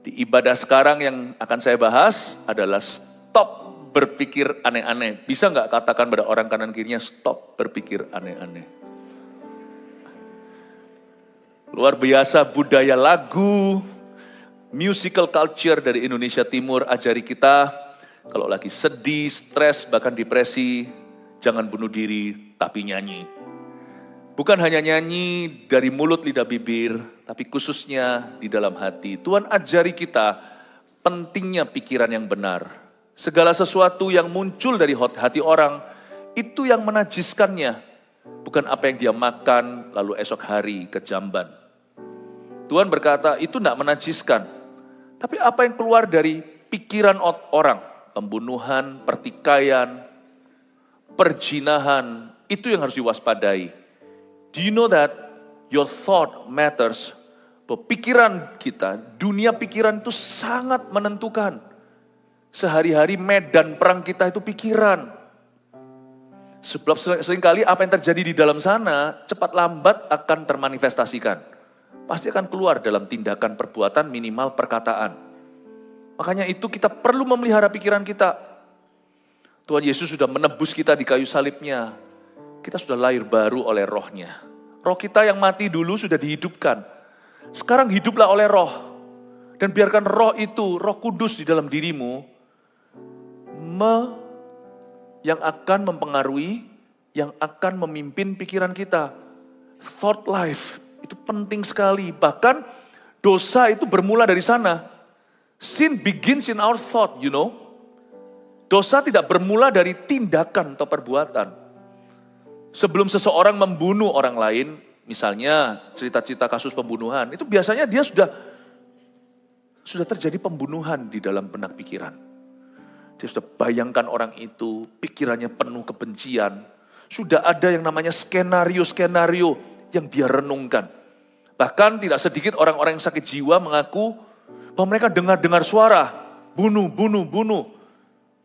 Di ibadah sekarang yang akan saya bahas adalah stop berpikir aneh-aneh. Bisa nggak katakan pada orang kanan kirinya, stop berpikir aneh-aneh. Luar biasa budaya lagu, musical culture dari Indonesia Timur ajari kita, kalau lagi sedih, stres, bahkan depresi, jangan bunuh diri, tapi nyanyi. Bukan hanya nyanyi dari mulut, lidah, bibir, tapi khususnya di dalam hati. Tuhan ajari kita pentingnya pikiran yang benar. Segala sesuatu yang muncul dari hati orang, itu yang menajiskannya. Bukan apa yang dia makan, lalu esok hari kejamban. Tuhan berkata, itu tidak menajiskan. Tapi apa yang keluar dari pikiran orang, pembunuhan, pertikaian, perjinahan, itu yang harus diwaspadai. Do you know that your thought matters? Bahwa pikiran kita, dunia pikiran itu sangat menentukan. Sehari-hari medan perang kita itu pikiran. Sebab seringkali apa yang terjadi di dalam sana, cepat lambat akan termanifestasikan. Pasti akan keluar dalam tindakan perbuatan minimal perkataan. Makanya itu kita perlu memelihara pikiran kita. Tuhan Yesus sudah menebus kita di kayu salibnya. Kita sudah lahir baru oleh rohnya. Roh kita yang mati dulu sudah dihidupkan. Sekarang hiduplah oleh roh. Dan biarkan roh itu, roh kudus di dalam dirimu, yang akan mempengaruhi, yang akan memimpin pikiran kita. Thought life, itu penting sekali. Bahkan dosa itu bermula dari sana. Sin begins in our thought, you know. Dosa tidak bermula dari tindakan atau perbuatan. Sebelum seseorang membunuh orang lain, misalnya cerita-cerita kasus pembunuhan, itu biasanya dia sudah terjadi pembunuhan di dalam benak pikiran. Dia sudah bayangkan orang itu, pikirannya penuh kebencian. Sudah ada yang namanya skenario-skenario yang dia renungkan. Bahkan tidak sedikit orang-orang yang sakit jiwa mengaku bahwa mereka dengar suara, bunuh.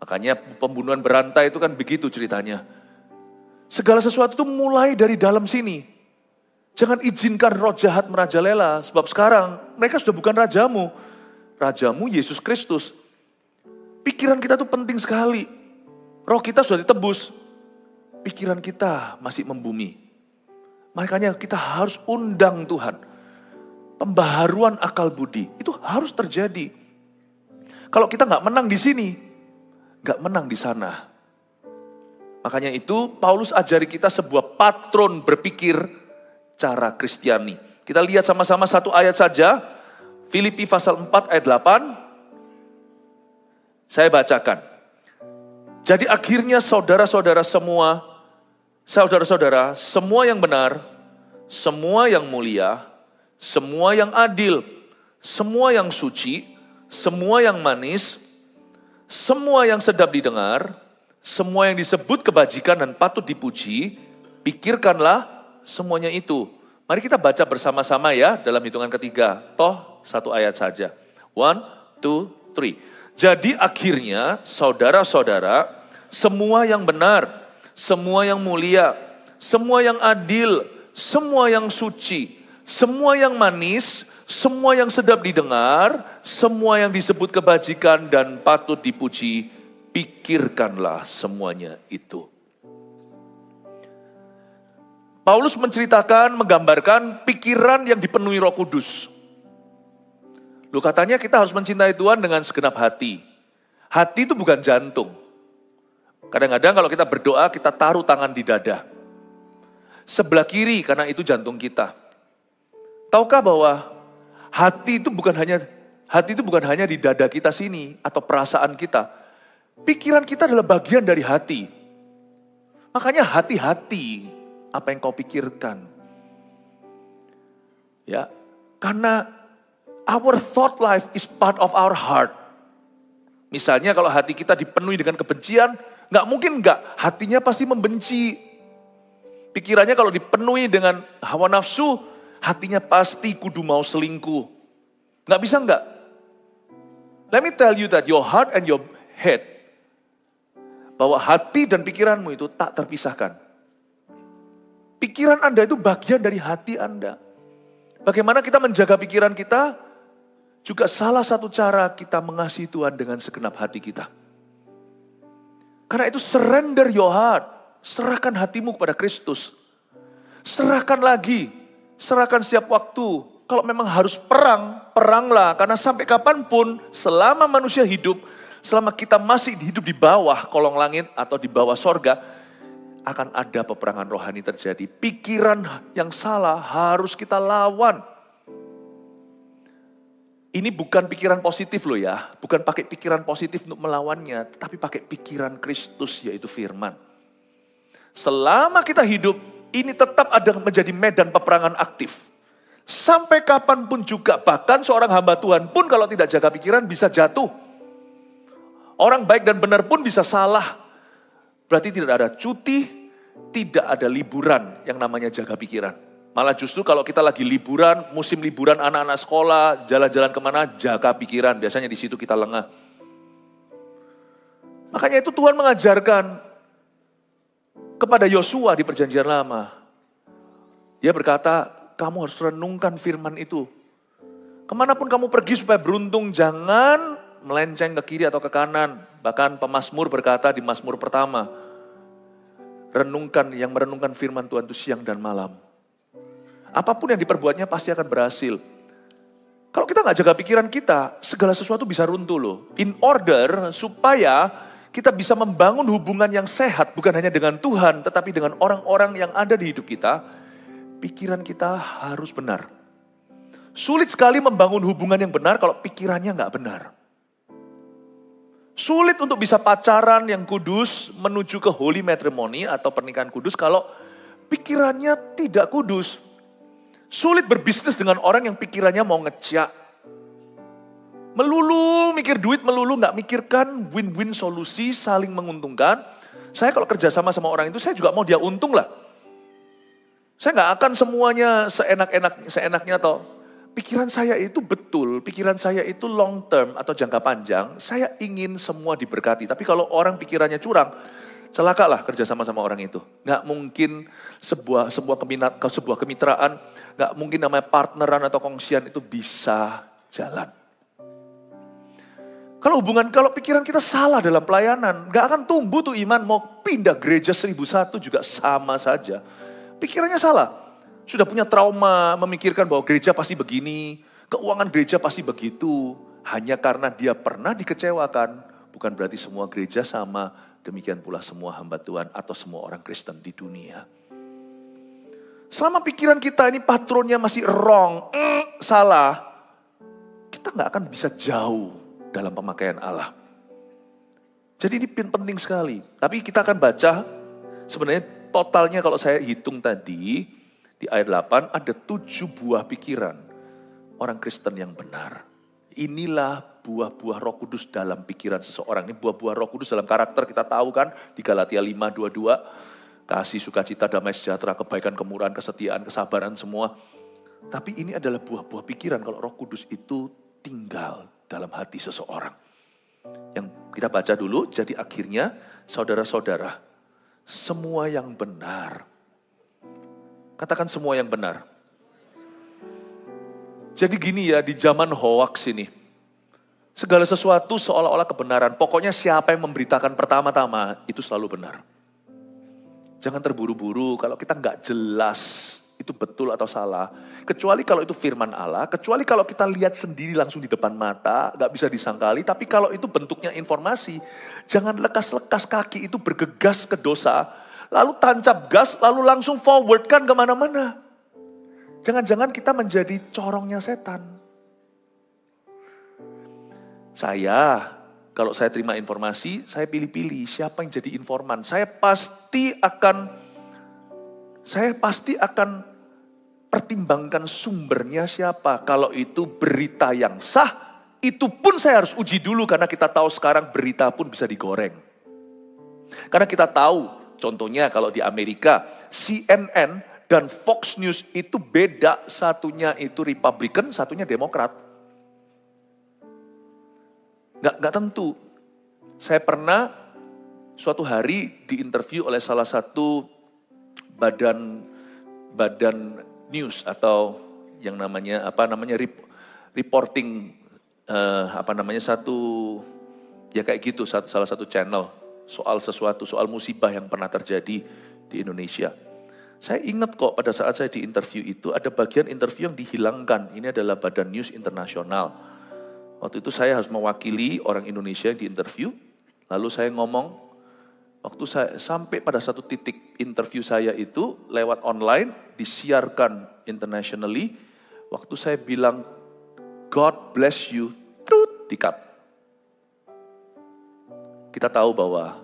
Makanya pembunuhan berantai itu kan begitu ceritanya. Segala sesuatu itu mulai dari dalam sini. Jangan izinkan roh jahat merajalela, sebab sekarang mereka sudah bukan rajamu. Rajamu Yesus Kristus. Pikiran kita itu penting sekali. Roh kita sudah ditebus. Pikiran kita masih membumi. Makanya kita harus undang Tuhan. Pembaharuan akal budi, itu harus terjadi. Kalau kita nggak menang di sini, nggak menang di sana. Makanya itu Paulus ajari kita sebuah patron berpikir cara Kristiani. Kita lihat sama-sama satu ayat saja. Filipi pasal 4 ayat 8. Saya bacakan. Jadi akhirnya saudara-saudara semua yang benar, semua yang mulia, semua yang adil, semua yang suci, semua yang manis, semua yang sedap didengar, semua yang disebut kebajikan dan patut dipuji, pikirkanlah semuanya itu. Mari kita baca bersama-sama ya dalam hitungan ketiga. Toh satu ayat saja. 1, 2, 3. Jadi akhirnya saudara-saudara, semua yang benar, semua yang mulia, semua yang adil, semua yang suci, semua yang manis, semua yang sedap didengar, semua yang disebut kebajikan dan patut dipuji, pikirkanlah semuanya itu. Paulus menceritakan, menggambarkan pikiran yang dipenuhi Roh Kudus. Loh katanya kita harus mencintai Tuhan dengan segenap hati. Hati itu bukan jantung. Kadang-kadang kalau kita berdoa, kita taruh tangan di dada. Sebelah kiri karena itu jantung kita. Tahukah bahwa hati itu bukan hanya di dada kita sini atau perasaan kita. Pikiran kita adalah bagian dari hati. Makanya hati-hati apa yang kau pikirkan. Ya, karena our thought life is part of our heart. Misalnya kalau hati kita dipenuhi dengan kebencian, nggak mungkin nggak, hatinya pasti membenci. Pikirannya kalau dipenuhi dengan hawa nafsu, hatinya pasti kudu mau selingkuh. Nggak bisa nggak? Let me tell you that your heart and your head, bahwa hati dan pikiranmu itu tak terpisahkan. Pikiran Anda itu bagian dari hati Anda. Bagaimana kita menjaga pikiran kita? juga salah satu cara kita mengasihi Tuhan dengan segenap hati kita. Karena itu surrender your heart. Serahkan hatimu kepada Kristus. Serahkan lagi. Serahkan setiap waktu. Kalau memang harus perang, peranglah. Karena sampai kapanpun, selama manusia hidup, selama kita masih hidup di bawah kolong langit atau di bawah sorga, akan ada peperangan rohani terjadi. Pikiran yang salah harus kita lawan. Ini bukan pikiran positif loh ya, bukan pakai pikiran positif untuk melawannya, tapi pakai pikiran Kristus yaitu firman. Selama kita hidup, ini tetap ada menjadi medan peperangan aktif. Sampai kapanpun juga, bahkan seorang hamba Tuhan pun kalau tidak jaga pikiran bisa jatuh. Orang baik dan benar pun bisa salah. Berarti tidak ada cuti, tidak ada liburan yang namanya jaga pikiran. Malah justru kalau kita lagi liburan, musim liburan anak-anak sekolah, jalan-jalan kemana, jaga pikiran. Biasanya di situ kita lengah. Makanya itu Tuhan mengajarkan kepada Yosua di perjanjian lama. Dia berkata, kamu harus renungkan firman itu. Kemanapun kamu pergi supaya beruntung, jangan melenceng ke kiri atau ke kanan. Bahkan pemazmur berkata di Mazmur pertama, yang merenungkan firman Tuhan itu siang dan malam. Apapun yang diperbuatnya pasti akan berhasil. Kalau kita nggak jaga pikiran kita, segala sesuatu bisa runtuh loh. In order supaya kita bisa membangun hubungan yang sehat, bukan hanya dengan Tuhan, tetapi dengan orang-orang yang ada di hidup kita, pikiran kita harus benar. Sulit sekali membangun hubungan yang benar kalau pikirannya nggak benar. Sulit untuk bisa pacaran yang kudus menuju ke holy matrimony atau pernikahan kudus kalau pikirannya tidak kudus. Sulit berbisnis dengan orang yang pikirannya mau ngejak. Melulu mikir duit, melulu nggak mikirkan win-win solusi, saling menguntungkan. Saya kalau kerjasama sama orang itu, saya juga mau dia untung lah. Saya nggak akan semuanya seenaknya atau pikiran saya itu betul, pikiran saya itu long term atau jangka panjang. Saya ingin semua diberkati. Tapi kalau orang pikirannya curang, celakalah kerjasama sama orang itu. Nggak mungkin sebuah kemitraan, nggak mungkin namanya partneran atau kongsian itu bisa jalan. Kalau pikiran kita salah dalam pelayanan, nggak akan tumbuh tuh iman. Mau pindah gereja 1001 juga sama saja. Pikirannya salah. Sudah punya trauma memikirkan bahwa gereja pasti begini, keuangan gereja pasti begitu. Hanya karena dia pernah dikecewakan, bukan berarti semua gereja sama. Demikian pula semua hamba Tuhan atau semua orang Kristen di dunia. Selama pikiran kita ini patronnya masih wrong, salah, kita nggak akan bisa jauh dalam pemakaian Allah. Jadi ini penting sekali. Tapi kita akan baca, sebenarnya totalnya kalau saya hitung tadi, di ayat 8 ada 7 buah pikiran orang Kristen yang benar. Inilah buah-buah Roh Kudus dalam pikiran seseorang. Ini buah-buah Roh Kudus dalam karakter kita tahu kan di Galatia 5:22. Kasih, sukacita, damai sejahtera, kebaikan, kemurahan, kesetiaan, kesabaran semua. Tapi ini adalah buah-buah pikiran kalau Roh Kudus itu tinggal dalam hati seseorang. Yang kita baca dulu, jadi akhirnya saudara-saudara, semua yang benar. Katakan semua yang benar. Jadi gini ya, di zaman hoax ini, segala sesuatu seolah-olah kebenaran. Pokoknya siapa yang memberitakan pertama-tama, itu selalu benar. Jangan terburu-buru kalau kita nggak jelas itu betul atau salah. Kecuali kalau itu firman Allah, kecuali kalau kita lihat sendiri langsung di depan mata, nggak bisa disangkali. Tapi kalau itu bentuknya informasi, jangan lekas-lekas kaki itu bergegas ke dosa, lalu tancap gas, lalu langsung forwardkan kemana-mana. Jangan-jangan kita menjadi corongnya setan. Kalau saya terima informasi, saya pilih-pilih siapa yang jadi informan. Saya pasti akan pertimbangkan sumbernya siapa. Kalau itu berita yang sah, itu pun saya harus uji dulu karena kita tahu sekarang berita pun bisa digoreng. Karena kita tahu, contohnya kalau di Amerika, CNN dan Fox News itu beda, satunya itu Republican, satunya Demokrat. Nggak tentu. Saya pernah suatu hari diinterview oleh salah satu badan news atau yang namanya reporting ya kayak gitu, salah satu channel soal musibah yang pernah terjadi di Indonesia. Saya ingat kok pada saat saya di interview itu ada bagian interview yang dihilangkan. Ini adalah Badan News Internasional. Waktu itu saya harus mewakili orang Indonesia yang di interview. Lalu saya ngomong, waktu saya sampai pada satu titik interview saya itu lewat online, disiarkan internationally. Waktu saya bilang, God bless you, di-cut. Kita tahu bahwa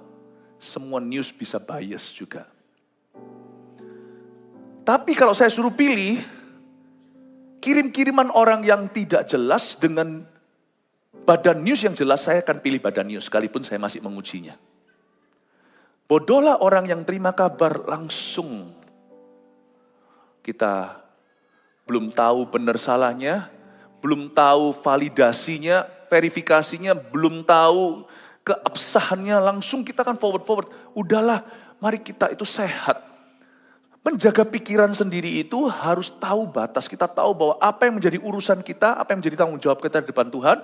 semua news bisa bias juga. Tapi kalau saya suruh pilih, kirim-kiriman orang yang tidak jelas dengan badan news yang jelas, saya akan pilih badan news, sekalipun saya masih mengujinya. Bodohlah orang yang terima kabar langsung. Kita belum tahu benar salahnya, belum tahu validasinya, verifikasinya, belum tahu keabsahannya, langsung kita akan forward. Udahlah, mari kita itu sehat. Menjaga pikiran sendiri itu harus tahu batas. Kita tahu bahwa apa yang menjadi urusan kita, apa yang menjadi tanggung jawab kita di depan Tuhan,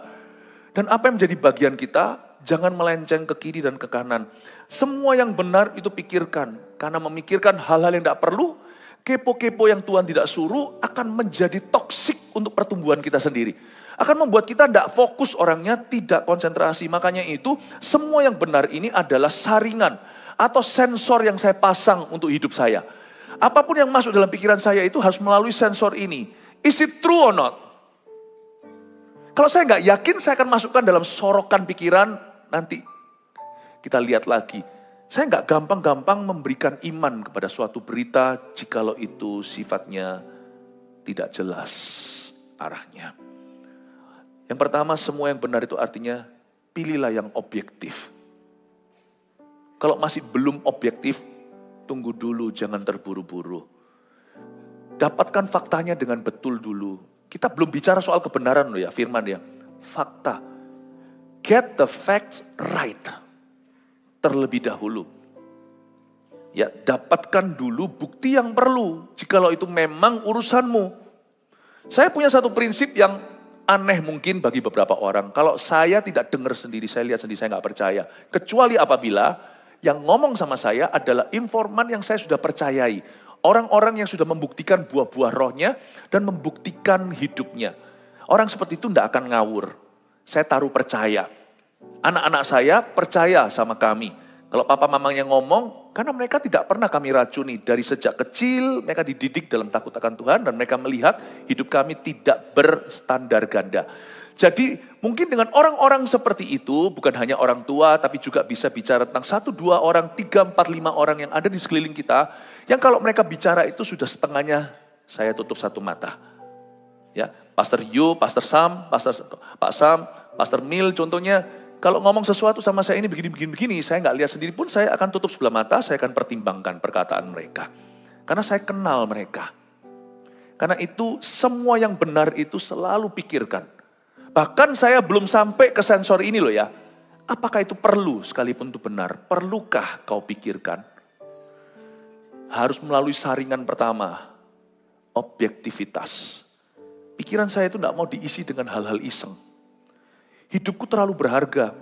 dan apa yang menjadi bagian kita, jangan melenceng ke kiri dan ke kanan. Semua yang benar itu pikirkan. Karena memikirkan hal-hal yang tidak perlu, kepo-kepo yang Tuhan tidak suruh, akan menjadi toksik untuk pertumbuhan kita sendiri. Akan membuat kita tidak fokus orangnya, tidak konsentrasi. Makanya itu, semua yang benar ini adalah saringan atau sensor yang saya pasang untuk hidup saya. Apapun yang masuk dalam pikiran saya itu harus melalui sensor ini. Is it true or not? Kalau saya nggak yakin, saya akan masukkan dalam sorokan pikiran, nanti kita lihat lagi. Saya nggak gampang-gampang memberikan iman kepada suatu berita, jikalau itu sifatnya tidak jelas arahnya. Yang pertama, semua yang benar itu artinya, pilihlah yang objektif. Kalau masih belum objektif, tunggu dulu, jangan terburu-buru. Dapatkan faktanya dengan betul dulu. Kita belum bicara soal kebenaran loh ya, firman ya. Fakta. Get the facts right. Terlebih dahulu. Ya, dapatkan dulu bukti yang perlu. Jikalau itu memang urusanmu. Saya punya satu prinsip yang aneh mungkin bagi beberapa orang. Kalau saya tidak dengar sendiri, saya lihat sendiri, saya nggak percaya. Kecuali apabila yang ngomong sama saya adalah informan yang saya sudah percayai. Orang-orang yang sudah membuktikan buah-buah rohnya dan membuktikan hidupnya. Orang seperti itu tidak akan ngawur. Saya taruh percaya. Anak-anak saya percaya sama kami. Kalau papa mamanya ngomong, karena mereka tidak pernah kami racuni. Dari sejak kecil mereka dididik dalam takut akan Tuhan dan mereka melihat hidup kami tidak berstandar ganda. Jadi mungkin dengan orang-orang seperti itu, bukan hanya orang tua, tapi juga bisa bicara tentang 1, 2 orang, 3, 4, 5 orang yang ada di sekeliling kita, yang kalau mereka bicara itu sudah setengahnya saya tutup satu mata. Ya, Pastor Yu, Pastor Sam, Pak Sam, Pastor Mil contohnya, kalau ngomong sesuatu sama saya ini begini, saya nggak lihat sendiri pun saya akan tutup sebelah mata, saya akan pertimbangkan perkataan mereka. Karena saya kenal mereka. Karena itu semua yang benar itu selalu pikirkan. Bahkan saya belum sampai ke sensor ini loh ya. Apakah itu perlu sekalipun itu benar? Perlukah kau pikirkan? Harus melalui saringan pertama. Objektivitas. Pikiran saya itu tidak mau diisi dengan hal-hal iseng. Hidupku terlalu berharga.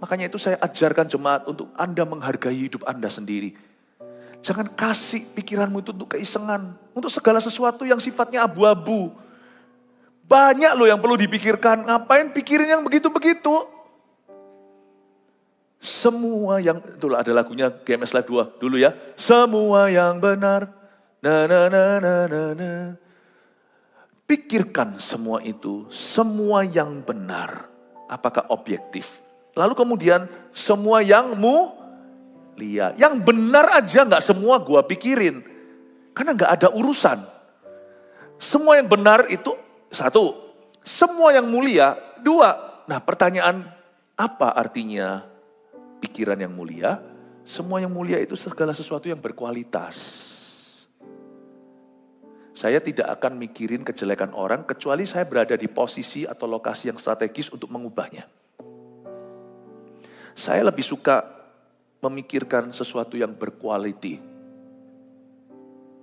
Makanya itu saya ajarkan jemaat untuk Anda menghargai hidup Anda sendiri. Jangan kasih pikiranmu itu untuk keisengan. Untuk segala sesuatu yang sifatnya abu-abu. Banyak loh yang perlu dipikirkan. Ngapain pikirin yang begitu-begitu? Semua yang, itulah ada lagunya GMS Live 2 dulu ya. Semua yang benar. Na. Pikirkan semua itu. Semua yang benar. Apakah objektif? Lalu kemudian semua yang mulia. Yang benar aja gak semua gua pikirin. Karena gak ada urusan. Semua yang benar itu 1, semua yang mulia. 2, nah pertanyaan apa artinya pikiran yang mulia? Semua yang mulia itu segala sesuatu yang berkualitas. Saya tidak akan mikirin kejelekan orang kecuali saya berada di posisi atau lokasi yang strategis untuk mengubahnya. Saya lebih suka memikirkan sesuatu yang berkualiti.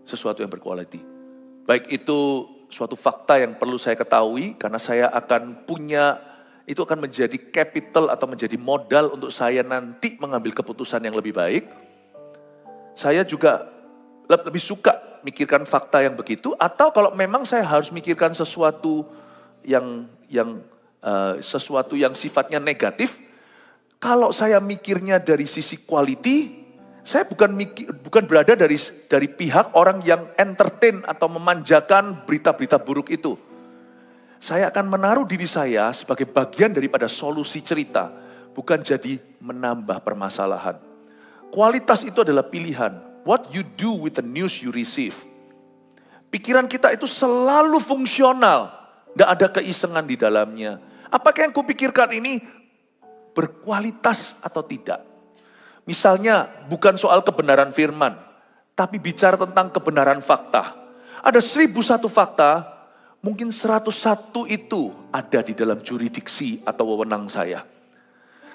Sesuatu yang berkualiti. Baik itu suatu fakta yang perlu saya ketahui karena saya akan punya itu akan menjadi capital atau menjadi modal untuk saya nanti mengambil keputusan yang lebih baik. Saya juga lebih suka mikirkan fakta yang begitu, atau kalau memang saya harus mikirkan sesuatu yang sesuatu yang sifatnya negatif, kalau saya mikirnya dari sisi quality, saya bukan berada dari pihak orang yang entertain atau memanjakan berita-berita buruk itu. Saya akan menaruh diri saya sebagai bagian daripada solusi cerita, bukan jadi menambah permasalahan. Kualitas itu adalah pilihan. What you do with the news you receive. Pikiran kita itu selalu fungsional, tidak ada keisengan di dalamnya. Apakah yang kupikirkan ini berkualitas atau tidak? Misalnya bukan soal kebenaran firman, tapi bicara tentang kebenaran fakta. Ada 1001 fakta, mungkin 101 itu ada di dalam jurisdiksi atau wewenang saya.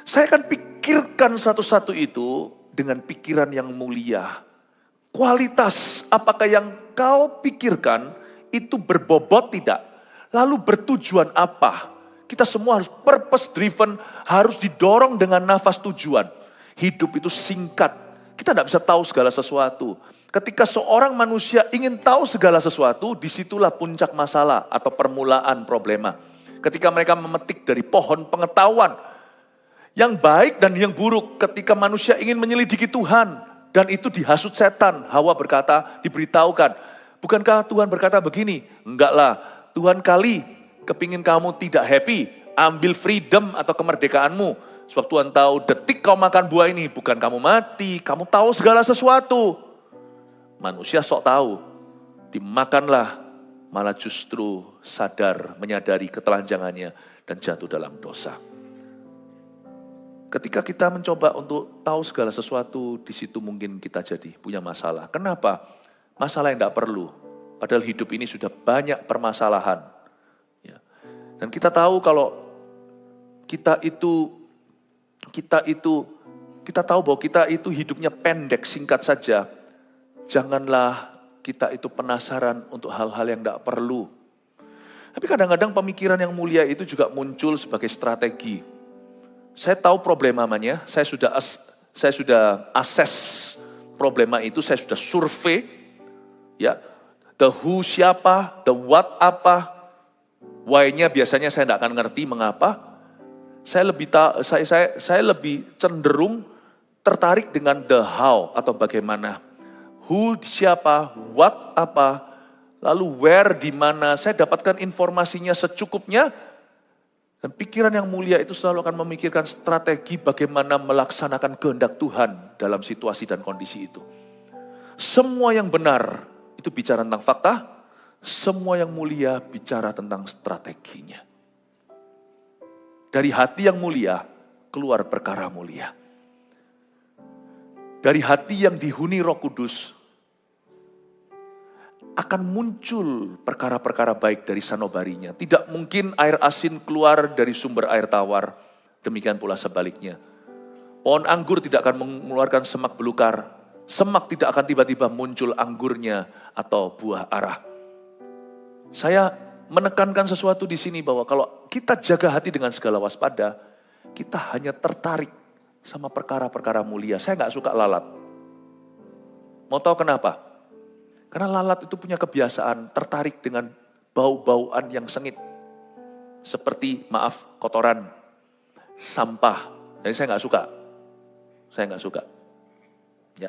Saya akan pikirkan satu-satu itu dengan pikiran yang mulia. Kualitas apakah yang kau pikirkan itu berbobot tidak? Lalu bertujuan apa? Kita semua harus purpose driven, harus didorong dengan nafas tujuan. Hidup itu singkat, kita tidak bisa tahu segala sesuatu. Ketika seorang manusia ingin tahu segala sesuatu, disitulah puncak masalah atau permulaan problema. Ketika mereka memetik dari pohon pengetahuan, yang baik dan yang buruk, ketika manusia ingin menyelidiki Tuhan, dan itu dihasut setan, Hawa berkata, diberitahukan, bukankah Tuhan berkata begini? Enggak lah, Tuhan kali kepingin kamu tidak happy, ambil freedom atau kemerdekaanmu. Sebab Tuhan tahu detik kau makan buah ini, bukan kamu mati, kamu tahu segala sesuatu. Manusia sok tahu, dimakanlah, malah justru menyadari ketelanjangannya dan jatuh dalam dosa. Ketika kita mencoba untuk tahu segala sesuatu, di situ mungkin kita jadi punya masalah. Kenapa? Masalah yang tidak perlu. Padahal hidup ini sudah banyak permasalahan. Ya. Dan kita tahu kalau kita tahu bahwa kita itu hidupnya pendek, singkat saja. Janganlah kita itu penasaran untuk hal-hal yang tidak perlu. Tapi kadang-kadang pemikiran yang mulia itu juga muncul sebagai strategi. Saya tahu problemanya, saya sudah assess problema itu, saya sudah survei, ya, the who siapa, the what apa, why-nya biasanya saya tidak akan ngerti mengapa. Saya lebih cenderung tertarik dengan the how atau bagaimana, who siapa, what apa, lalu where di mana. Saya dapatkan informasinya secukupnya. Dan pikiran yang mulia itu selalu akan memikirkan strategi bagaimana melaksanakan kehendak Tuhan dalam situasi dan kondisi itu. Semua yang benar itu bicara tentang fakta, semua yang mulia bicara tentang strateginya. Dari hati yang mulia, keluar perkara mulia. Dari hati yang dihuni Roh Kudus, akan muncul perkara-perkara baik dari sanubarinya. Tidak mungkin air asin keluar dari sumber air tawar. Demikian pula sebaliknya. Pohon anggur tidak akan mengeluarkan semak belukar. Semak tidak akan tiba-tiba muncul anggurnya atau buah arah. Saya menekankan sesuatu di sini bahwa kalau kita jaga hati dengan segala waspada, kita hanya tertarik sama perkara-perkara mulia. Saya nggak suka lalat. Mau tahu kenapa? Karena lalat itu punya kebiasaan tertarik dengan bau-bauan yang sengit. Seperti, kotoran, sampah. Jadi saya nggak suka. Saya nggak suka. Ya.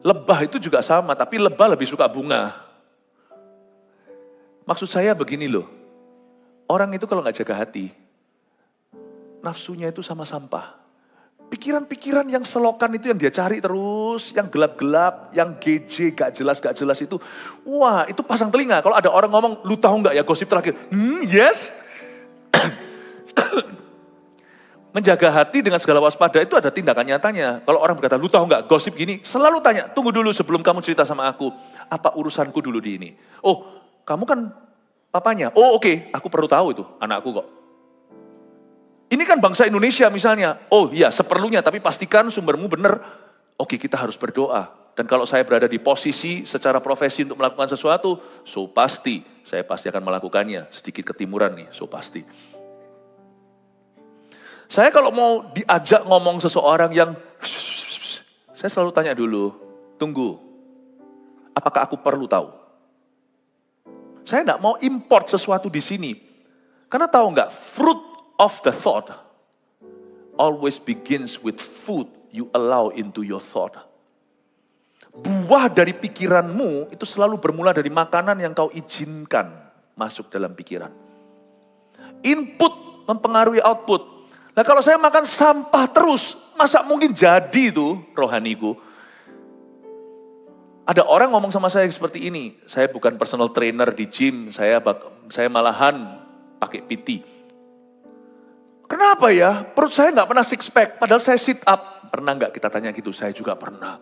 Lebah itu juga sama, tapi lebah lebih suka bunga. Maksud saya begini loh, orang itu kalau nggak jaga hati, nafsunya itu sama sampah. Pikiran-pikiran yang selokan itu yang dia cari terus, yang gelap-gelap, yang GJ, gak jelas itu. Wah, itu pasang telinga. Kalau ada orang ngomong, lu tahu gak ya gosip terakhir? Yes. Menjaga hati dengan segala waspada itu ada tindakan nyatanya. Kalau orang berkata, lu tahu gak gosip gini? Selalu tanya, tunggu dulu sebelum kamu cerita sama aku. Apa urusanku dulu di ini? Oh, kamu kan papanya. Oh oke, aku perlu tahu itu, anakku kok. Ini kan bangsa Indonesia misalnya. Oh iya, seperlunya, tapi pastikan sumbermu benar. Oke, kita harus berdoa. Dan kalau saya berada di posisi secara profesi untuk melakukan sesuatu, saya pasti akan melakukannya. Sedikit ketimuran nih, pasti. Saya kalau mau diajak ngomong seseorang yang, saya selalu tanya dulu, tunggu, apakah aku perlu tahu? Saya tidak mau import sesuatu di sini. Karena tahu nggak, fruit of the thought always begins with food you allow into your thought. Buah dari pikiranmu itu selalu bermula dari makanan yang kau izinkan masuk dalam pikiran. Input mempengaruhi output. Nah kalau saya makan sampah terus, masa mungkin jadi itu rohaniku? Ada orang ngomong sama saya seperti ini, saya bukan personal trainer di gym, saya malahan pakai PT. Kenapa ya? Perut saya nggak pernah six pack, padahal saya sit up. Pernah nggak kita tanya gitu? Saya juga pernah.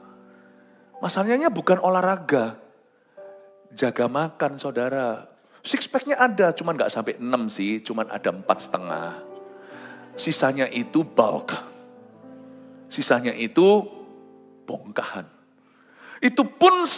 Masalahnya bukan olahraga, jaga makan saudara. Six packnya ada, cuman nggak sampai 6 sih, cuman ada 4,5. Sisanya itu bulk. Sisanya itu bongkahan. Itu pun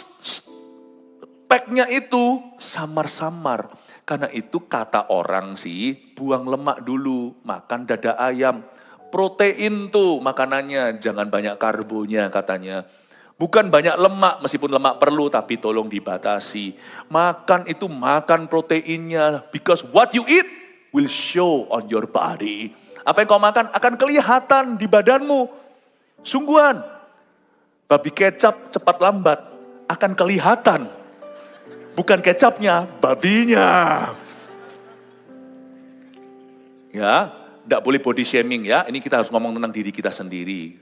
packnya itu samar-samar. Karena itu kata orang sih, buang lemak dulu, makan dada ayam. Protein tuh makanannya, jangan banyak karbonya katanya. Bukan banyak lemak, meskipun lemak perlu, tapi tolong dibatasi. Makan itu makan proteinnya, because what you eat will show on your body. Apa yang kau makan akan kelihatan di badanmu. Sungguhan, babi kecap cepat lambat akan kelihatan. Bukan kecapnya, babinya. Ya, tidak boleh body shaming ya, ini kita harus ngomong tentang diri kita sendiri.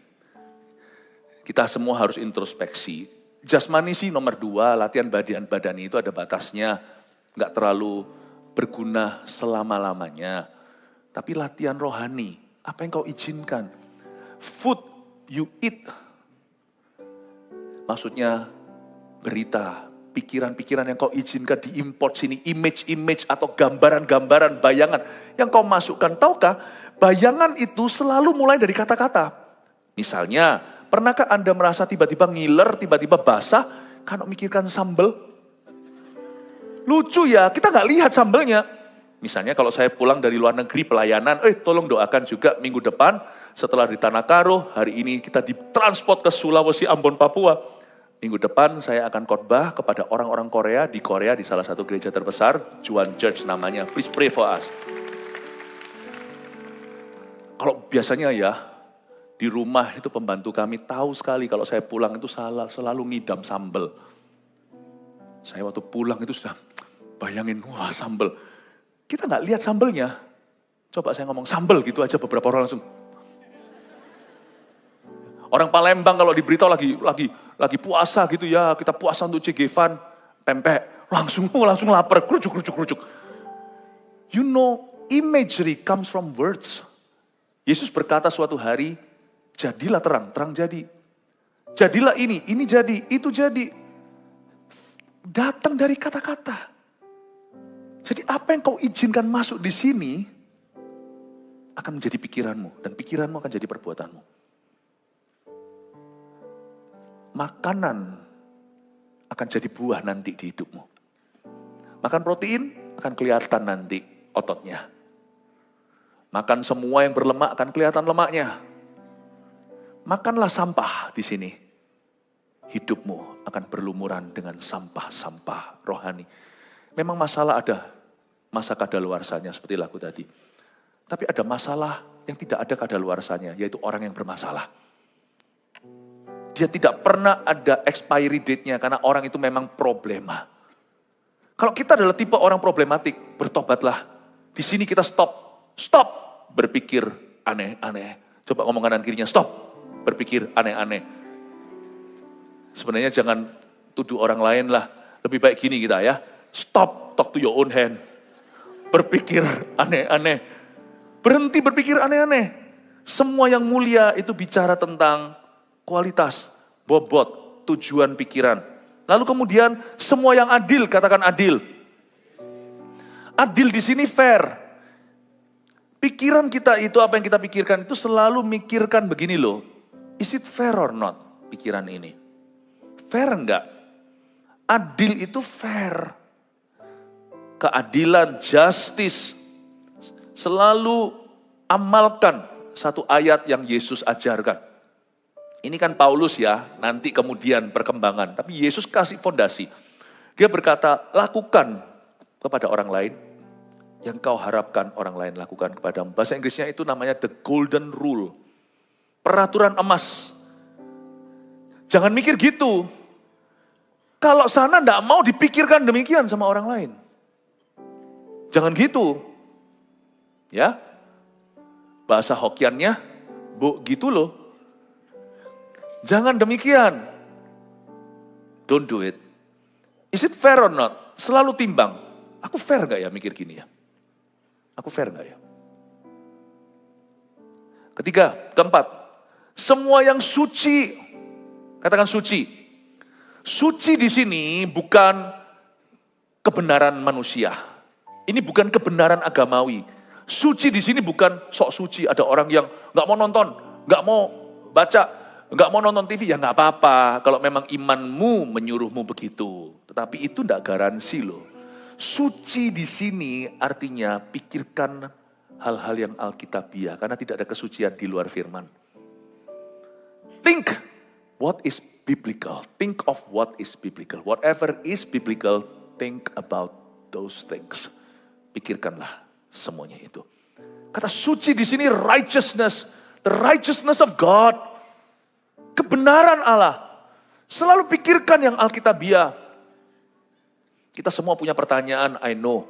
Kita semua harus introspeksi. Jasmani sih nomor 2, latihan badani itu ada batasnya. Nggak terlalu berguna selama-lamanya. Tapi latihan rohani, apa yang kau izinkan? Food you eat. Maksudnya berita, pikiran-pikiran yang kau izinkan diimport sini, image-image atau gambaran-gambaran, bayangan yang kau masukkan. Tahukah, bayangan itu selalu mulai dari kata-kata. Misalnya, pernahkah Anda merasa tiba-tiba ngiler, tiba-tiba basah, karena memikirkan sambal? Lucu ya, kita nggak lihat sambelnya. Misalnya kalau saya pulang dari luar negeri pelayanan, tolong doakan juga minggu depan, setelah di Tanah Karo, hari ini kita ditransport ke Sulawesi, Ambon, Papua. Minggu depan saya akan khotbah kepada orang-orang Korea, di salah satu gereja terbesar, Juan Church namanya. Please pray for us. Kalau biasanya ya, di rumah itu pembantu kami tahu sekali kalau saya pulang itu selalu ngidam sambal. Saya waktu pulang itu sudah bayangin, wah sambal. Kita nggak lihat sambelnya. Coba saya ngomong sambal gitu aja, beberapa orang langsung. Orang Palembang kalau diberitahu lagi puasa gitu ya, kita puasa untuk cegevan, pempek, langsung lapar, kerucuk. You know, imagery comes from words. Yesus berkata suatu hari, jadilah terang, terang jadi. Jadilah ini jadi, itu jadi. Datang dari kata-kata. Jadi apa yang kau izinkan masuk di sini, akan menjadi pikiranmu. Dan pikiranmu akan jadi perbuatanmu. Makanan akan jadi buah nanti di hidupmu. Makan protein akan kelihatan nanti ototnya. Makan semua yang berlemak akan kelihatan lemaknya. Makanlah sampah di sini. Hidupmu akan berlumuran dengan sampah-sampah rohani. Memang masalah ada, masa kadaluarsanya seperti lagu tadi. Tapi ada masalah yang tidak ada kadaluarsanya, yaitu orang yang bermasalah. Dia tidak pernah ada expiry date-nya karena orang itu memang problema. Kalau kita adalah tipe orang problematik, bertobatlah. Di sini kita stop berpikir aneh-aneh. Coba ngomong kanan kirinya, stop berpikir aneh-aneh. Sebenarnya jangan tuduh orang lain lah. Lebih baik gini kita ya, stop talk to your own hand. Berpikir aneh-aneh. Berhenti berpikir aneh-aneh. Semua yang mulia itu bicara tentang kualitas, bobot, tujuan pikiran. Lalu kemudian semua yang adil, katakan adil. Adil di sini fair. Pikiran kita itu, apa yang kita pikirkan itu selalu mikirkan begini loh. Is it fair or not pikiran ini? Fair enggak? Adil itu fair. Keadilan, justice. Selalu amalkan satu ayat yang Yesus ajarkan. Ini kan Paulus ya, nanti kemudian perkembangan. Tapi Yesus kasih fondasi. Dia berkata, lakukan kepada orang lain yang kau harapkan orang lain lakukan kepadamu. Bahasa Inggrisnya itu namanya the golden rule. Peraturan emas. Jangan mikir gitu. Kalau sana enggak mau dipikirkan demikian sama orang lain. Jangan gitu. Ya. Bahasa Hokiannya, bu gitu loh. Jangan demikian. Don't do it. Is it fair or not? Selalu timbang. Aku fair gak ya mikir gini ya? Aku fair gak ya? Ketiga, keempat. Semua yang suci. Katakan suci. Suci di sini bukan kebenaran manusia. Ini bukan kebenaran agamawi. Suci di sini bukan sok suci. Ada orang yang gak mau nonton, gak mau baca, nggak mau nonton TV, ya nggak apa-apa. Kalau memang imanmu menyuruhmu begitu. Tetapi itu nggak garansi loh. Suci di sini artinya pikirkan hal-hal yang alkitabiah. Karena tidak ada kesucian di luar firman. Think what is biblical. Think of what is biblical. Whatever is biblical, think about those things. Pikirkanlah semuanya itu. Kata suci di sini righteousness. The righteousness of God. Kebenaran Allah. Selalu pikirkan yang alkitabiah. Kita semua punya pertanyaan, I know.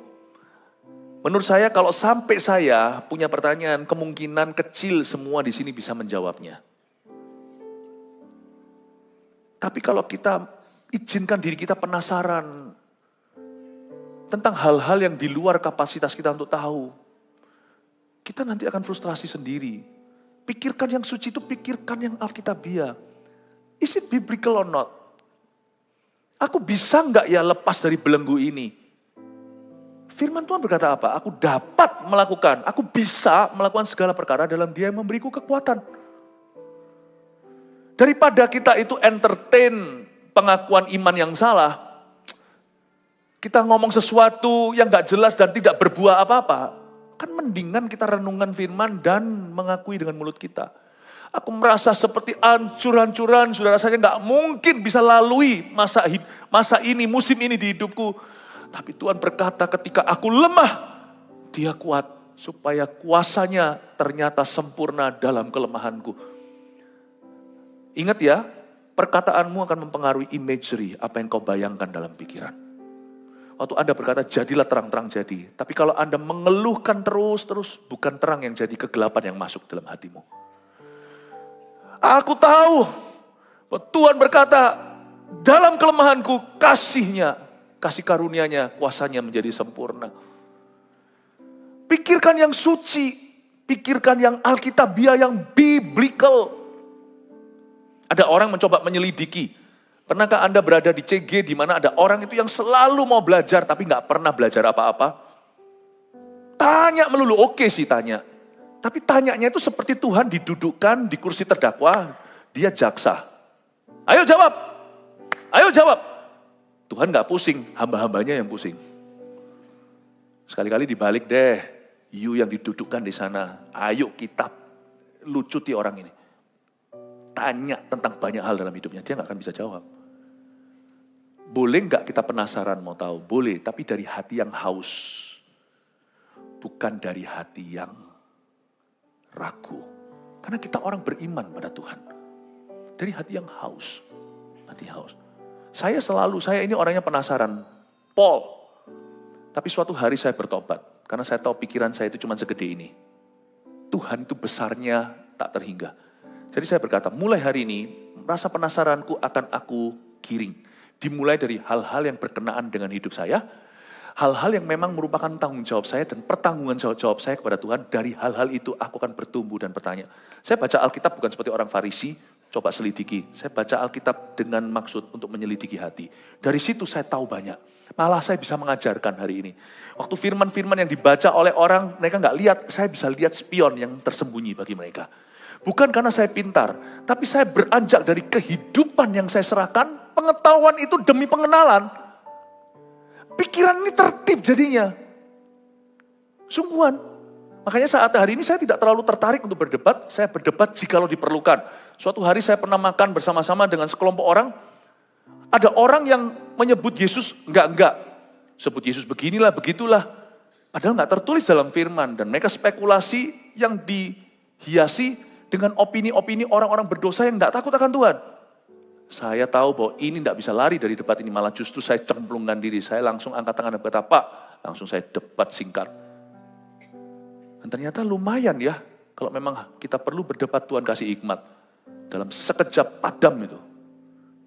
Menurut saya kalau sampai saya punya pertanyaan, kemungkinan kecil semua di sini bisa menjawabnya. Tapi kalau kita izinkan diri kita penasaran tentang hal-hal yang di luar kapasitas kita untuk tahu, kita nanti akan frustrasi sendiri. Pikirkan yang suci itu, pikirkan yang alkitabiah. Is it biblical or not? Aku bisa nggak ya lepas dari belenggu ini? Firman Tuhan berkata apa? Aku dapat melakukan, aku bisa melakukan segala perkara dalam Dia yang memberiku kekuatan. Daripada kita itu entertain pengakuan iman yang salah, kita ngomong sesuatu yang nggak jelas dan tidak berbuah apa-apa, kan mendingan kita renungan firman dan mengakui dengan mulut kita. Aku merasa seperti hancur-hancuran, saudara, saya nggak mungkin bisa lalui masa ini, musim ini di hidupku. Tapi Tuhan berkata ketika aku lemah, Dia kuat supaya kuasanya ternyata sempurna dalam kelemahanku. Ingat ya, perkataanmu akan mempengaruhi imagery, apa yang kau bayangkan dalam pikiran. Waktu Anda berkata, jadilah terang-terang jadi. Tapi kalau Anda mengeluhkan terus, bukan terang yang jadi, kegelapan yang masuk dalam hatimu. Aku tahu, Tuhan berkata, dalam kelemahanku, kasih karunia-Nya, kuasanya menjadi sempurna. Pikirkan yang suci, pikirkan yang alkitabiah, yang biblical. Ada orang mencoba menyelidiki. Pernahkah Anda berada di CG di mana ada orang itu yang selalu mau belajar tapi nggak pernah belajar apa-apa? Tanya melulu, oke sih tanya. Tapi tanyanya itu seperti Tuhan didudukkan di kursi terdakwa, dia jaksa. Ayo jawab, ayo jawab. Tuhan nggak pusing, hamba-hambanya yang pusing. Sekali-kali dibalik deh, you yang didudukkan di sana. Ayo kita lucuti orang ini. Tanya tentang banyak hal dalam hidupnya, dia nggak akan bisa jawab. Boleh nggak kita penasaran mau tahu? Boleh, tapi dari hati yang haus. Bukan dari hati yang ragu. Karena kita orang beriman pada Tuhan. Dari hati yang haus. Hati haus. Saya ini orangnya penasaran. Paul. Tapi suatu hari saya bertobat. Karena saya tahu pikiran saya itu cuma segede ini. Tuhan itu besarnya tak terhingga. Jadi saya berkata, mulai hari ini, rasa penasaranku akan aku giring. Dimulai dari hal-hal yang berkenaan dengan hidup saya, hal-hal yang memang merupakan tanggung jawab saya dan pertanggungan jawab saya kepada Tuhan. Dari hal-hal itu aku akan bertumbuh dan bertanya. Saya baca Alkitab bukan seperti orang Farisi, coba selidiki. Saya baca Alkitab dengan maksud untuk menyelidiki hati. Dari situ saya tahu banyak. Malah saya bisa mengajarkan hari ini. Waktu firman-firman yang dibaca oleh orang, mereka nggak lihat, saya bisa lihat spion yang tersembunyi bagi mereka. Bukan karena saya pintar, tapi saya beranjak dari kehidupan yang saya serahkan, pengetahuan itu demi pengenalan. Pikiran ini tertib jadinya. Sungguhan. Makanya saat hari ini saya tidak terlalu tertarik untuk berdebat, saya berdebat jikalau diperlukan. Suatu hari saya pernah makan bersama-sama dengan sekelompok orang, ada orang yang menyebut Yesus enggak. Sebut Yesus beginilah, begitulah. Padahal enggak tertulis dalam firman. Dan mereka spekulasi yang dihiasi dengan opini-opini orang-orang berdosa yang enggak takut akan Tuhan. Saya tahu bahwa ini enggak bisa lari dari debat ini. Malah justru saya cemplungkan diri. Saya langsung angkat tangan dan berkata, Pak, langsung saya debat singkat. Dan ternyata lumayan ya. Kalau memang kita perlu berdebat, Tuhan kasih hikmat. Dalam sekejap padam itu.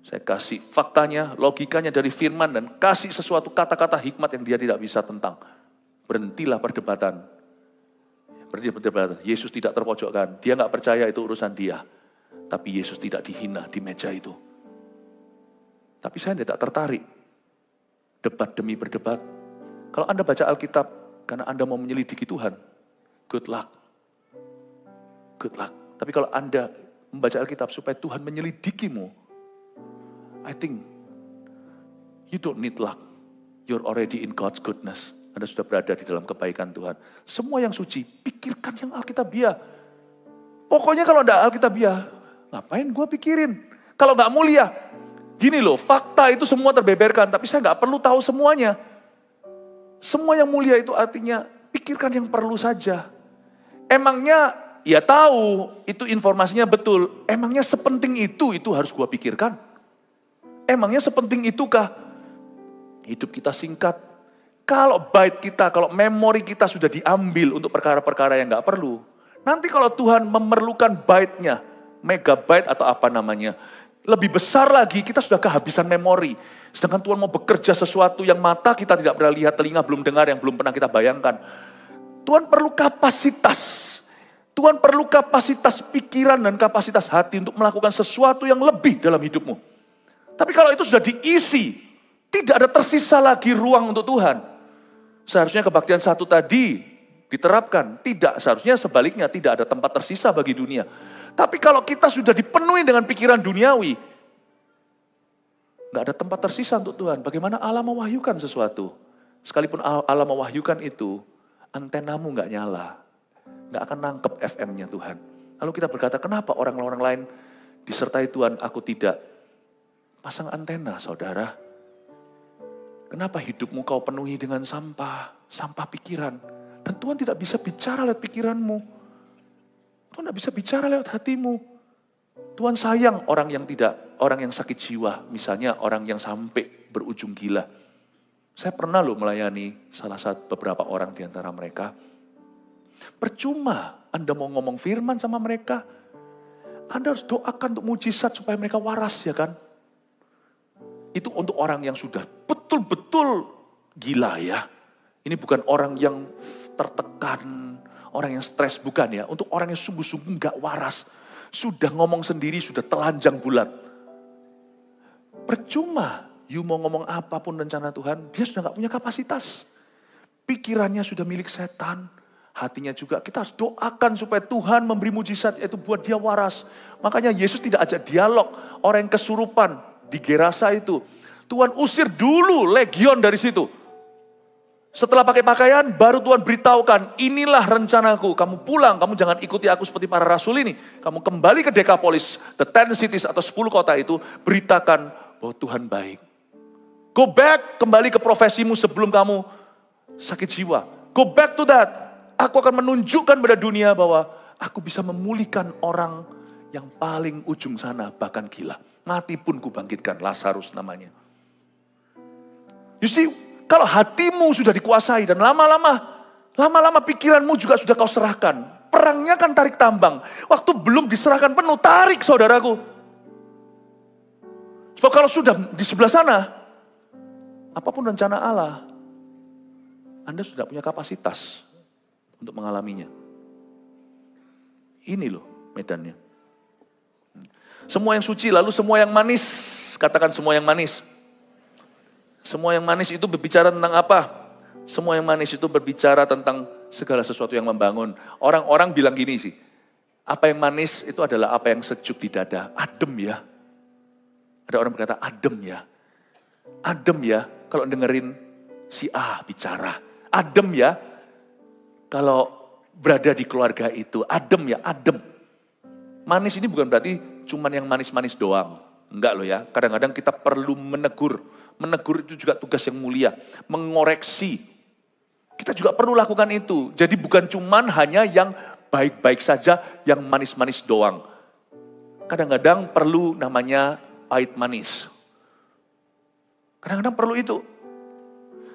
Saya kasih faktanya, logikanya dari firman dan kasih sesuatu kata-kata hikmat yang dia tidak bisa tentang. Berhentilah perdebatan. Berhenti perdebatan. Yesus tidak terpojokkan. Dia nggak percaya itu urusan dia. Tapi Yesus tidak dihina di meja itu. Tapi saya tidak tertarik. Debat demi berdebat. Kalau Anda baca Alkitab karena Anda mau menyelidiki Tuhan, good luck. Good luck. Tapi kalau Anda membaca Alkitab supaya Tuhan menyelidikimu, I think you don't need luck. You're already in God's goodness. Anda sudah berada di dalam kebaikan Tuhan. Semua yang suci, pikirkan yang Alkitabiah. Pokoknya kalau enggak Alkitabiah, ngapain gue pikirin? Kalau enggak mulia, gini loh, fakta itu semua terbeberkan, tapi saya enggak perlu tahu semuanya. Semua yang mulia itu artinya pikirkan yang perlu saja. Emangnya, ya tahu, itu informasinya betul. Emangnya sepenting itu harus gue pikirkan? Emangnya sepenting itukah? Hidup kita singkat. Kalau byte kita, kalau memori kita sudah diambil untuk perkara-perkara yang nggak perlu. Nanti kalau Tuhan memerlukan byte-nya, megabyte atau apa namanya, lebih besar lagi, kita sudah kehabisan memori. Sedangkan Tuhan mau bekerja sesuatu yang mata kita tidak pernah lihat, telinga belum dengar, yang belum pernah kita bayangkan. Tuhan perlu kapasitas. Tuhan perlu kapasitas pikiran dan kapasitas hati untuk melakukan sesuatu yang lebih dalam hidupmu. Tapi kalau itu sudah diisi, tidak ada tersisa lagi ruang untuk Tuhan. Seharusnya kebaktian satu tadi diterapkan. Tidak, seharusnya sebaliknya tidak ada tempat tersisa bagi dunia. Tapi kalau kita sudah dipenuhi dengan pikiran duniawi, nggak ada tempat tersisa untuk Tuhan. Bagaimana Allah mewahyukan sesuatu? Sekalipun Allah mewahyukan itu, antenamu nggak nyala. Nggak akan nangkep FM-nya Tuhan. Lalu kita berkata, kenapa orang-orang lain disertai Tuhan, aku tidak? Pasang antena, saudara. Kenapa hidupmu kau penuhi dengan sampah pikiran. Dan Tuhan tidak bisa bicara lewat pikiranmu. Tuhan tidak bisa bicara lewat hatimu. Tuhan sayang orang yang sakit jiwa. Misalnya orang yang sampai berujung gila. Saya pernah melayani beberapa orang di antara mereka. Percuma Anda mau ngomong firman sama mereka. Anda harus doakan untuk mujizat supaya mereka waras, ya kan? Itu untuk orang yang sudah betul-betul gila ya. Ini bukan orang yang tertekan, orang yang stres, bukan ya. Untuk orang yang sungguh-sungguh gak waras. Sudah ngomong sendiri, sudah telanjang bulat. Percuma, you mau ngomong apapun rencana Tuhan, dia sudah gak punya kapasitas. Pikirannya sudah milik setan, hatinya juga. Kita harus doakan supaya Tuhan memberi mujizat, yaitu buat dia waras. Makanya Yesus tidak ajak dialog, orang yang kesurupan, di Gerasa itu. Tuhan usir dulu legion dari situ. Setelah pakai pakaian, baru Tuhan beritahukan, inilah rencanaku. Kamu pulang, kamu jangan ikuti aku seperti para rasul ini. Kamu kembali ke Decapolis, the 10 cities atau 10 kota itu, beritakan bahwa Tuhan baik. Go back, kembali ke profesimu sebelum kamu sakit jiwa. Go back to that. Aku akan menunjukkan pada dunia bahwa aku bisa memulihkan orang yang paling ujung sana, bahkan gila. Mati pun kubangkitkan, Lazarus namanya. You see, kalau hatimu sudah dikuasai dan lama-lama pikiranmu juga sudah kau serahkan. Perangnya kan tarik tambang. Waktu belum diserahkan penuh, tarik saudaraku. Sebab kalau sudah di sebelah sana, apapun rencana Allah, Anda sudah punya kapasitas untuk mengalaminya. Ini loh medannya. Semua yang suci, lalu semua yang manis. Katakan semua yang manis. Semua yang manis itu berbicara tentang apa? Semua yang manis itu berbicara tentang segala sesuatu yang membangun. Orang-orang bilang gini sih, apa yang manis itu adalah apa yang sejuk di dada. Adem ya. Ada orang berkata adem ya. Adem ya kalau dengerin si A bicara. Adem ya kalau berada di keluarga itu. Adem ya, adem. Manis ini bukan berarti cuman yang manis-manis doang. Enggak loh ya, kadang-kadang kita perlu menegur. Menegur itu juga tugas yang mulia. Mengoreksi. Kita juga perlu lakukan itu. Jadi bukan cuman hanya yang baik-baik saja, yang manis-manis doang. Kadang-kadang perlu namanya pahit manis. Kadang-kadang perlu itu.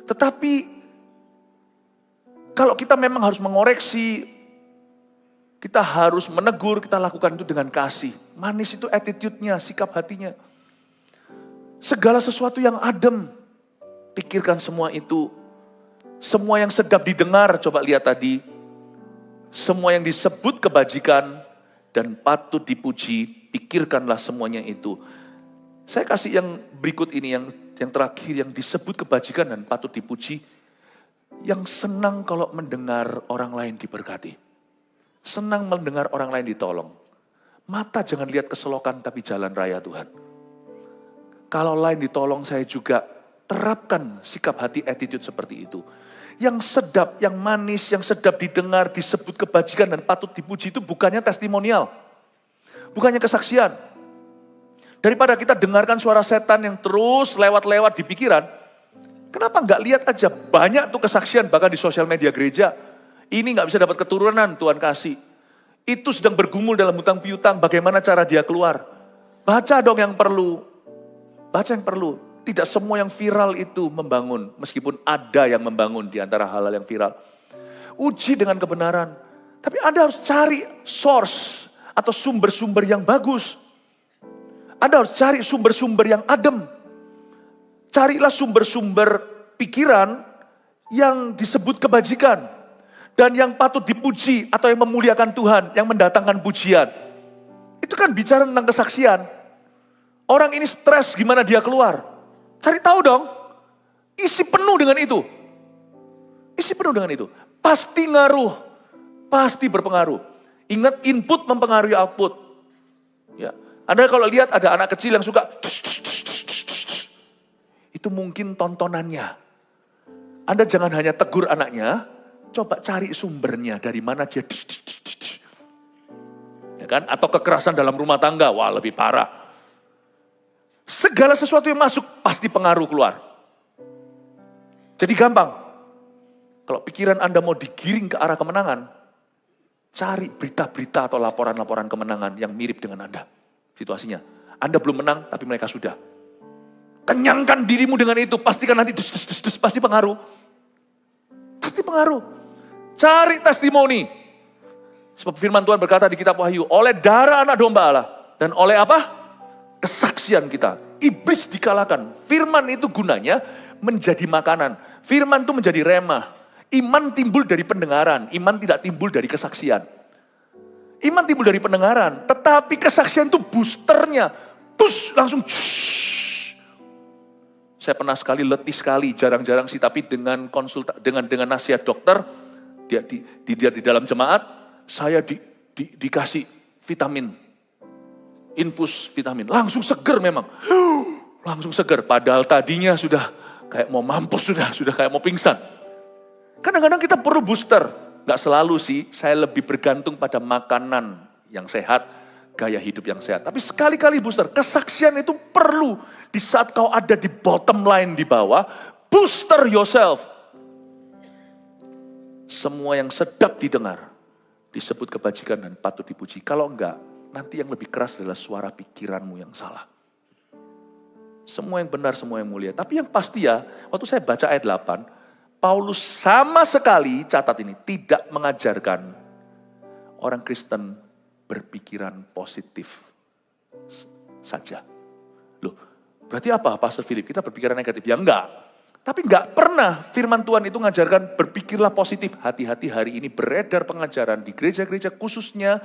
Tetapi kalau kita memang harus mengoreksi, kita harus menegur, kita lakukan itu dengan kasih. Manis itu attitude-nya, sikap hatinya. Segala sesuatu yang adem, pikirkan semua itu. Semua yang sedap didengar, coba lihat tadi. Semua yang disebut kebajikan dan patut dipuji, pikirkanlah semuanya itu. Saya kasih yang berikut ini, yang terakhir, yang disebut kebajikan dan patut dipuji. Yang senang kalau mendengar orang lain diberkati. Senang mendengar orang lain ditolong. Mata jangan lihat keselokan, tapi jalan raya Tuhan. Kalau lain ditolong, saya juga terapkan sikap hati, attitude seperti itu. Yang sedap, yang manis, yang sedap didengar, disebut kebajikan dan patut dipuji itu bukannya testimonial. Bukannya kesaksian. Daripada kita dengarkan suara setan yang terus lewat-lewat di pikiran, kenapa nggak lihat aja, banyak tuh kesaksian bahkan di sosial media gereja. Ini nggak bisa dapat keturunan, Tuhan kasih. Itu sedang bergumul dalam hutang piutang, bagaimana cara dia keluar. Baca dong yang perlu. Baca yang perlu. Tidak semua yang viral itu membangun, meskipun ada yang membangun di antara hal-hal yang viral. Uji dengan kebenaran. Tapi Anda harus cari source atau sumber-sumber yang bagus. Anda harus cari sumber-sumber yang adem. Carilah sumber-sumber pikiran yang disebut kebajikan. Dan yang patut dipuji atau yang memuliakan Tuhan, yang mendatangkan pujian. Itu kan bicara tentang kesaksian. Orang ini stres, gimana dia keluar? Cari tahu dong. Isi penuh dengan itu. Isi penuh dengan itu. Pasti ngaruh. Pasti berpengaruh. Ingat, input mempengaruhi output. Ya. Anda kalau lihat ada anak kecil yang suka itu mungkin tontonannya. Anda jangan hanya tegur anaknya, coba cari sumbernya, dari mana dia ya kan? Atau kekerasan dalam rumah tangga, wah lebih parah. Segala sesuatu yang masuk pasti pengaruh keluar. Jadi gampang. Kalau pikiran Anda mau digiring ke arah kemenangan, cari berita-berita atau laporan-laporan kemenangan yang mirip dengan Anda. Situasinya. Anda belum menang, tapi mereka sudah. Kenyangkan dirimu dengan itu, pastikan nanti pasti pengaruh. Pasti pengaruh. Cari testimoni. Sebab firman Tuhan berkata di kitab Wahyu, oleh darah anak domba Allah. Dan oleh apa? Kesaksian kita. Iblis dikalahkan. Firman itu gunanya menjadi makanan. Firman itu menjadi remah. Iman timbul dari pendengaran. Iman tidak timbul dari kesaksian. Iman timbul dari pendengaran. Tetapi kesaksian itu boosternya. Push, langsung. Saya pernah sekali, letih sekali. Jarang-jarang sih, tapi dengan dengan nasihat dokter, dia di dalam jemaat, saya dikasih vitamin, infus vitamin, langsung seger memang, langsung seger. Padahal tadinya sudah kayak mau mampus, sudah kayak mau pingsan. Kadang-kadang kita perlu booster, nggak selalu sih. Saya lebih bergantung pada makanan yang sehat, gaya hidup yang sehat. Tapi sekali-kali booster, kesaksian itu perlu di saat kau ada di bottom line di bawah, booster yourself. Semua yang sedap didengar, disebut kebajikan dan patut dipuji. Kalau enggak, nanti yang lebih keras adalah suara pikiranmu yang salah. Semua yang benar, semua yang mulia. Tapi yang pasti ya, waktu saya baca ayat 8, Paulus sama sekali, catat ini, tidak mengajarkan orang Kristen berpikiran positif saja. Loh, berarti apa Pastor Philip? Kita berpikiran negatif? Ya enggak. Tapi enggak pernah firman Tuhan itu mengajarkan berpikirlah positif. Hati-hati, hari ini beredar pengajaran di gereja-gereja khususnya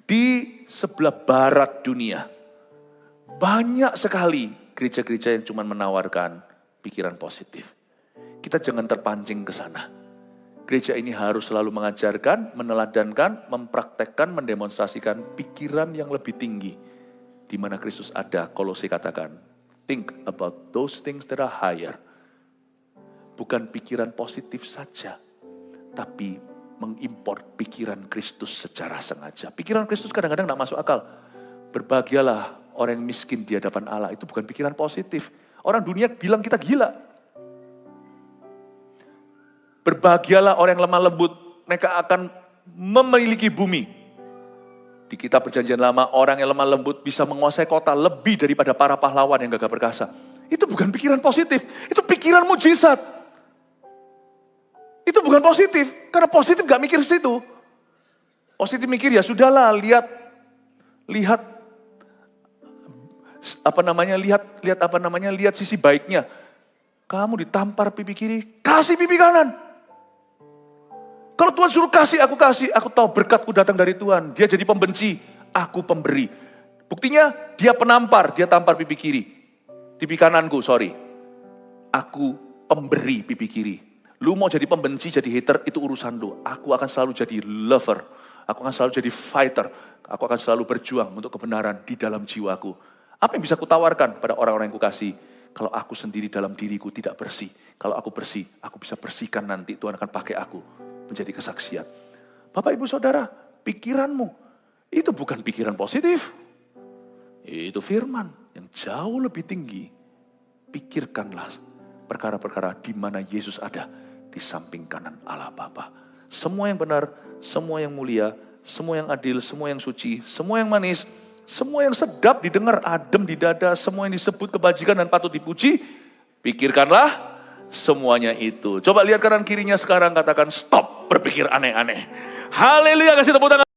di sebelah barat dunia. Banyak sekali gereja-gereja yang cuma menawarkan pikiran positif. Kita jangan terpancing ke sana. Gereja ini harus selalu mengajarkan, meneladankan, mempraktekkan, mendemonstrasikan pikiran yang lebih tinggi. Di mana Kristus ada, Kolose katakan, think about those things that are higher. Bukan pikiran positif saja, tapi mengimpor pikiran Kristus secara sengaja. Pikiran Kristus kadang-kadang tidak masuk akal. Berbahagialah orang yang miskin di hadapan Allah. Itu bukan pikiran positif. Orang dunia bilang kita gila. Berbahagialah orang yang lemah lembut. Mereka akan memiliki bumi. Di kitab Perjanjian Lama, orang yang lemah lembut bisa menguasai kota lebih daripada para pahlawan yang gagah perkasa. Itu bukan pikiran positif. Itu pikiran mujizat. Itu bukan positif. Karena positif gak mikir situ. Positif mikir ya sudahlah, lihat sisi baiknya. Kamu ditampar pipi kiri, kasih pipi kanan. Kalau Tuhan suruh kasih, aku tahu berkatku datang dari Tuhan. Dia jadi pembenci, aku pemberi. Buktinya dia penampar, dia tampar pipi kiri. Pipi kananku, sorry. Aku pemberi pipi kiri. Lu mau jadi pembenci, jadi hater, itu urusan lu. Aku akan selalu jadi lover. Aku akan selalu jadi fighter. Aku akan selalu berjuang untuk kebenaran di dalam jiwaku. Apa yang bisa kutawarkan pada orang-orang yang kukasih? Kalau aku sendiri dalam diriku tidak bersih. Kalau aku bersih, aku bisa bersihkan nanti. Tuhan akan pakai aku menjadi kesaksian. Bapak, Ibu, Saudara, pikiranmu itu bukan pikiran positif. Itu firman yang jauh lebih tinggi. Pikirkanlah perkara-perkara di mana Yesus ada di samping kanan Allah Bapa. Semua yang benar, semua yang mulia, semua yang adil, semua yang suci, semua yang manis, semua yang sedap didengar, adem di dada, semua yang disebut kebajikan dan patut dipuji, pikirkanlah semuanya itu. Coba lihat kanan kirinya sekarang, katakan stop berpikir aneh-aneh. Haleluya, kasih tepuk tangan.